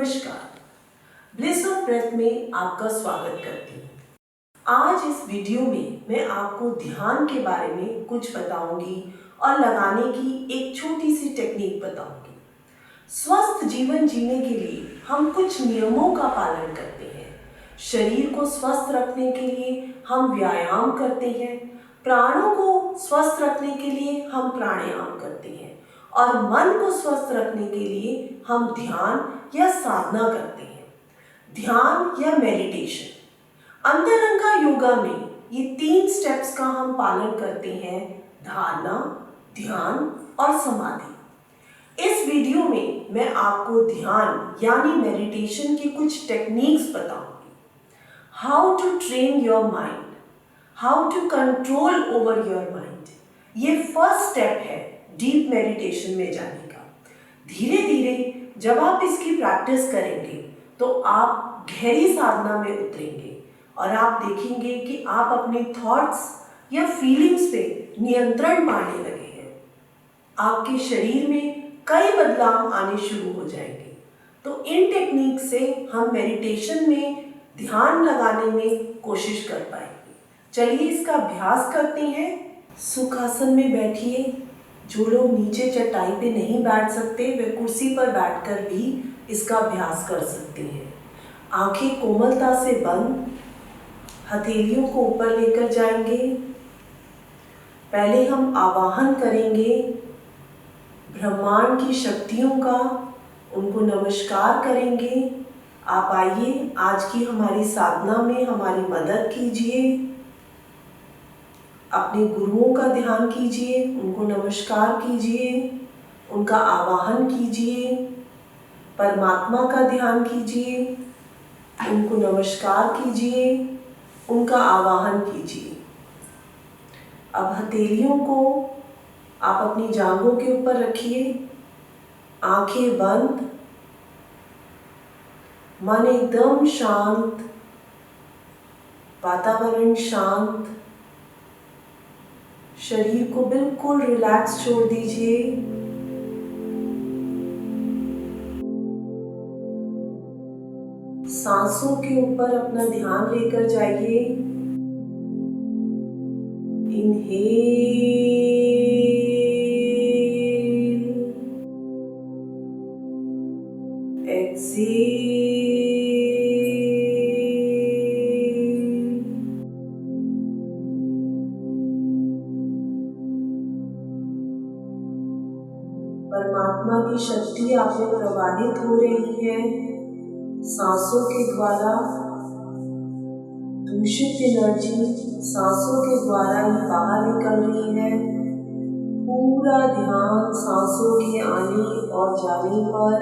नमस्कार, bliss of breath में आपका स्वागत करती हूँ। आज इस वीडियो में मैं आपको ध्यान के बारे में कुछ बताऊंगी और लगाने की एक छोटी सी टेक्निक बताऊंगी। स्वस्थ जीवन जीने के लिए हम कुछ नियमों का पालन करते हैं। शरीर को स्वस्थ रखने के लिए हम व्यायाम करते हैं, प्राणों को स्वस्थ रखने के लिए हम प्राणायाम करते हैं और मन को स्वस्थ रखने के लिए हम ध्यान या साधना करते हैं। ध्यान या मेडिटेशन। अंतरंगा योगा में ये 3 स्टेप्स का हम पालन करते हैं: धारणा, ध्यान और समाधि। इस वीडियो में मैं आपको ध्यान यानी मेडिटेशन की कुछ टेक्निक्स बताऊंगी। How to train your mind, how to control over your mind. ये फर्स्ट स्टेप है डीप मेडिटेशन में जाने का। धीरे धीरे जब आप इसकी प्रैक्टिस करेंगे तो आप गहरी साधना में उतरेंगे और आप देखेंगे कि आप अपने थॉट्स या फीलिंग्स पे नियंत्रण पाने लगे हैं। आपके शरीर में कई बदलाव आने शुरू हो जाएंगे। तो इन टेक्निक से हम मेडिटेशन में ध्यान लगाने में कोशिश कर पाएंगे। चलिए इसका अभ्यास करते हैं। सुखासन में बैठिए। जो लोग नीचे चटाई पे नहीं बैठ सकते वे कुर्सी पर बैठकर भी इसका अभ्यास कर सकते हैं। आंखें कोमलता से बंद, हथेलियों को ऊपर लेकर जाएंगे। पहले हम आवाहन करेंगे ब्रह्मांड की शक्तियों का, उनको नमस्कार करेंगे। आप आइए, आज की हमारी साधना में हमारी मदद कीजिए। अपने गुरुओं का ध्यान कीजिए, उनको नमस्कार कीजिए, उनका आवाहन कीजिए। परमात्मा का ध्यान कीजिए, उनको नमस्कार कीजिए, उनका आवाहन कीजिए। अब हथेलियों को आप अपनी जांघों के ऊपर रखिए, आंखें बंद, मन एकदम शांत, वातावरण शांत, शरीर को बिल्कुल रिलैक्स छोड़ दीजिए। सांसों के ऊपर अपना ध्यान लेकर जाइए। इनहेल, एक्सहेल, परमात्मा की शक्ति आप में प्रवाहित हो रही है। सांसों के द्वारा दूषित एनर्जी सांसों के द्वारा ही बाहर निकल रही है। पूरा ध्यान सांसों के आने और जाने पर।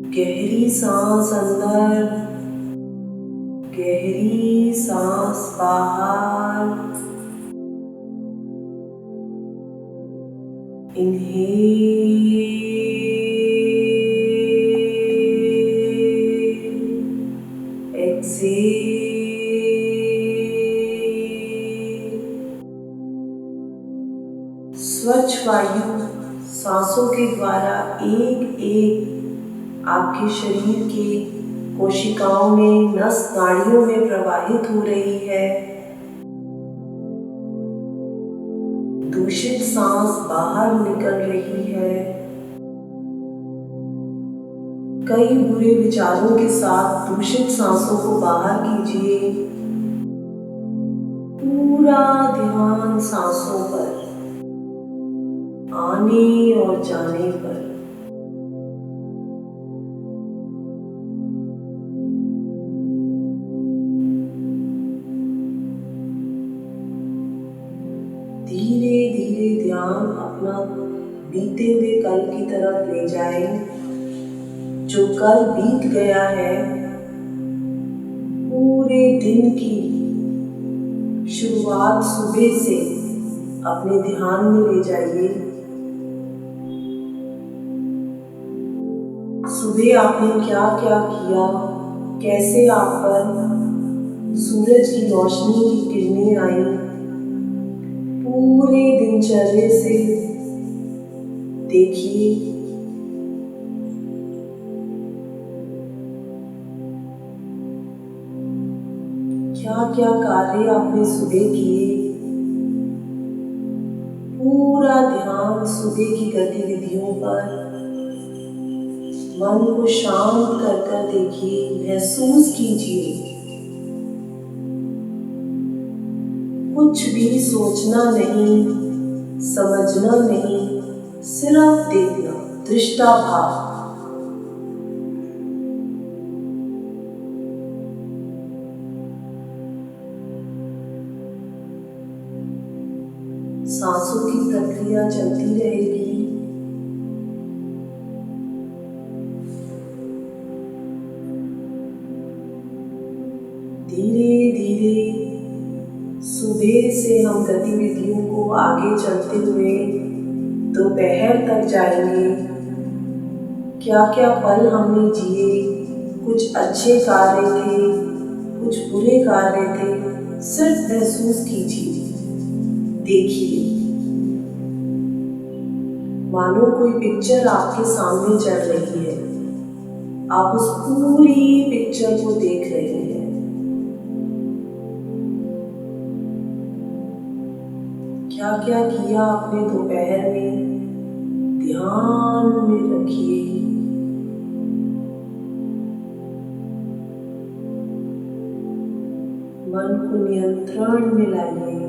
गहरी सांस अंदर, गहरी सांस बाहर। Inhale, exhale. स्वच्छ वायु सांसों के द्वारा एक एक आपके शरीर के कोशिकाओं में, नस नाड़ियों में प्रवाहित हो रही है। दूषित सांस बाहर निकल रही है। कई बुरे विचारों के साथ दूषित सांसों को बाहर कीजिए। पूरा ध्यान सांसों पर, आने और जाने पर। धीरे धीरे ध्यान अपना बीते हुए कल की तरफ ले जाए। जो कल बीत गया है, पूरे दिन की शुरुआत सुबह से अपने ध्यान में ले जाइए। सुबह आपने क्या क्या किया, कैसे आप पर सूरज की रोशनी की किरणें आई, पूरे दिनचर्या से देखिए क्या क्या कार्य आपने सुबह किए। पूरा ध्यान सुबह की गतिविधियों पर, मन को शांत कर कर देखिए, महसूस कीजिए। कुछ भी सोचना नहीं, समझना नहीं, सिर्फ देखना, दृष्टाभाव। सांसों की प्रक्रिया चलती रहेगी। धीरे धीरे सुबह से हम गतिविधियों को आगे चलते हुए दोपहर तक जाएंगे। क्या क्या पल हमने जिए, कुछ अच्छे कार्य थे, कुछ बुरे कार्य थे, सिर्फ महसूस कीजिए, देखिए। मानो कोई पिक्चर आपके सामने चल रही है, आप उस पूरी पिक्चर को देख रहे हैं। क्या क्या किया आपने दोपहर में, ध्यान में रखिए। मन को नियंत्रण में लाइए।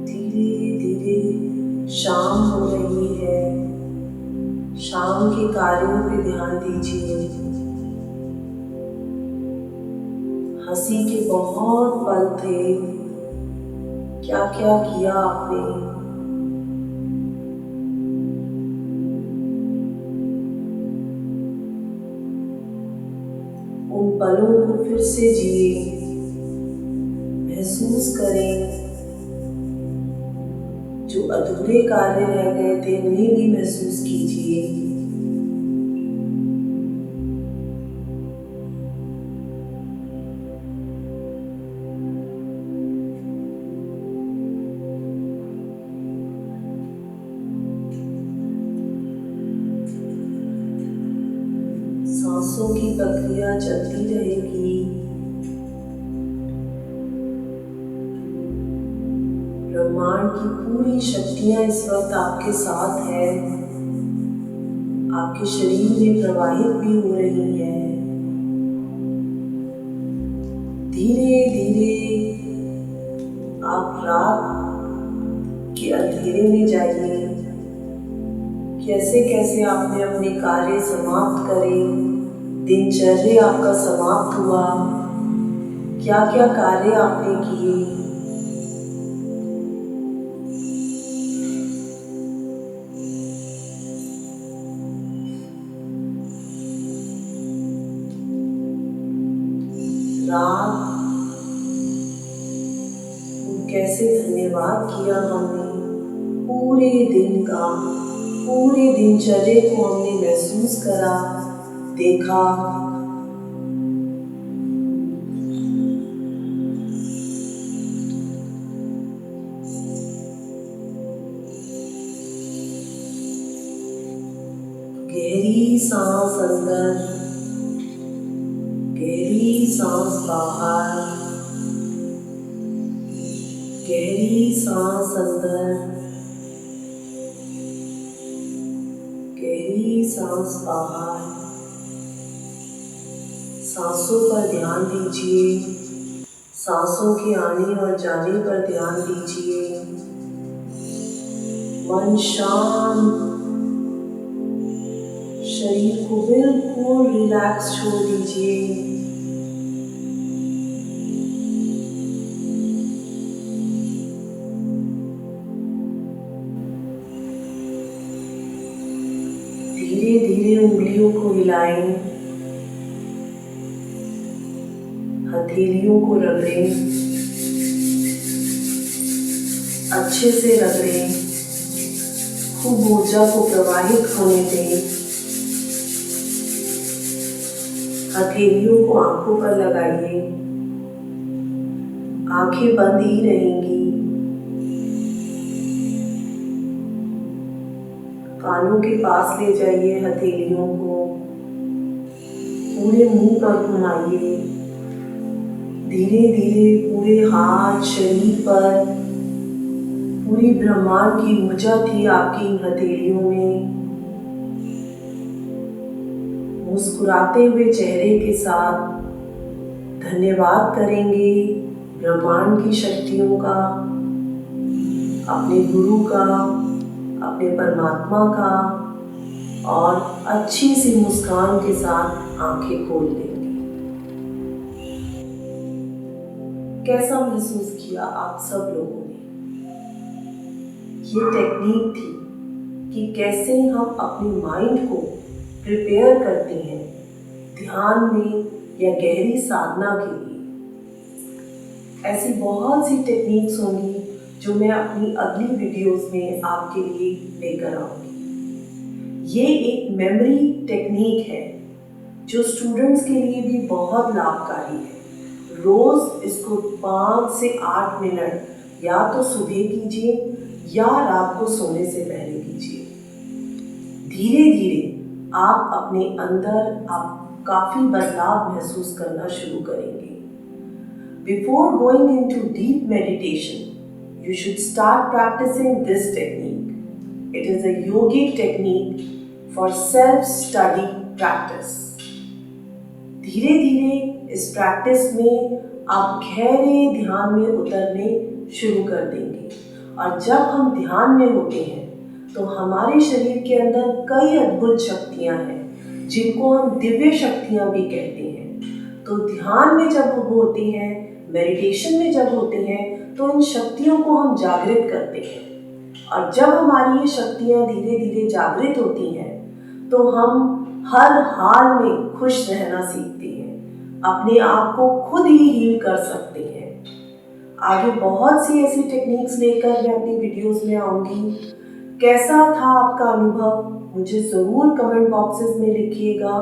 धीरे धीरे शाम हो रही है। शाम के कार्यों पे ध्यान दीजिए। हंसी के बहुत पल थे। क्या क्या किया आपने। उन पलों को फिर से जिए, महसूस करें। जो अधूरे कार्य रह गए थे उन्हें भी महसूस कीजिए। सांसों की प्रक्रिया चलती रहेगी। ब्रह्मांड की पूरी शक्तियां इस वक्त आपके साथ है, आपके शरीर में प्रवाहित भी हो रही है। धीरे धीरे आप रात के अंधेरे में जाइए। कैसे कैसे आपने अपने कार्य समाप्त करे, दिनचर्या आपका समाप्त हुआ, क्या क्या कार्य आपने किए। रात कैसे धन्यवाद किया हमने, पूरे दिन का, पूरे दिनचर्या को हमने महसूस करा, देखा। गहरी सांस अंदर, गहरी सांस बाहर, गहरी सांस अंदर, गहरी सांस बाहर। सांसों पर ध्यान दीजिए। सांसों के आने और जाने पर ध्यान दीजिए। मन शांत, शरीर को बिल्कुल रिलैक्स छोड़ दीजिए। धीरे धीरे उंगलियों को हिलाएं। हथेलियों को रगड़ें, अच्छे से रगड़ें, खूब ऊर्जा को प्रवाहित होने दें। हथेलियों को आंखों पर लगाइए, आंखें बंद ही रहेंगी। कानों के पास ले जाइए हथेलियों को, पूरे मुंह पर घुमाइए। धीरे धीरे पूरे हाथ, शरीर पर पूरी ब्रह्मांड की ऊर्जा थी आपकी इन हथेलियों में। मुस्कुराते हुए चेहरे के साथ धन्यवाद करेंगे ब्रह्मांड की शक्तियों का, अपने गुरु का, अपने परमात्मा का, और अच्छी सी मुस्कान के साथ आंखें खोल लेंगे। कैसा महसूस किया आप सब लोगों ने? ये टेक्निक थी कि कैसे हम अपने माइंड को प्रिपेयर करते हैं ध्यान में या गहरी साधना के लिए। ऐसी बहुत सी टेक्निक्स होंगी जो मैं अपनी अगली वीडियोस में आपके लिए लेकर आऊंगी। ये एक मेमोरी टेक्निक है जो स्टूडेंट्स के लिए भी बहुत लाभकारी है। रोज इसको 5 से 8 मिनट या तो सुबह कीजिए या रात को सोने से पहले कीजिए। धीरे धीरे आप अपने अंदर आप काफी बदलाव महसूस करना शुरू करेंगे। Before going into deep meditation, you should start practicing this technique. It is a yogic technique for self-study practice. धीरे धीरे इस प्रैक्टिस में आप गहरे ध्यान में उतरने शुरू कर देंगे। और जब हम ध्यान में होते हैं तो हमारे शरीर के अंदर कई अद्भुत शक्तियां हैं जिनको हम दिव्य शक्तियां भी कहते हैं। तो ध्यान में जब हम होते हैं, मेडिटेशन में जब होते हैं, तो इन शक्तियों को हम जागृत करते हैं। और जब हमारी ये शक्तियां धीरे धीरे जागृत होती हैं तो हम हर हाल में खुश रहना सीखते हैं, अपने आप को खुद ही हील कर सकते हैं। आगे बहुत सी ऐसी टेक्निक्स लेकर मैं अपनी वीडियोस में आऊँगी। कैसा था आपका अनुभव मुझे ज़रूर कमेंट बॉक्सेस में लिखिएगा।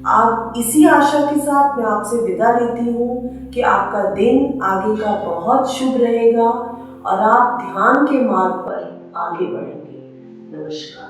आप इसी आशा के साथ मैं आपसे विदा लेती हूँ कि आपका दिन आगे का बहुत शुभ रहेगा और आप ध्यान के मार्ग पर आगे बढ़ेंगे। नमस्कार।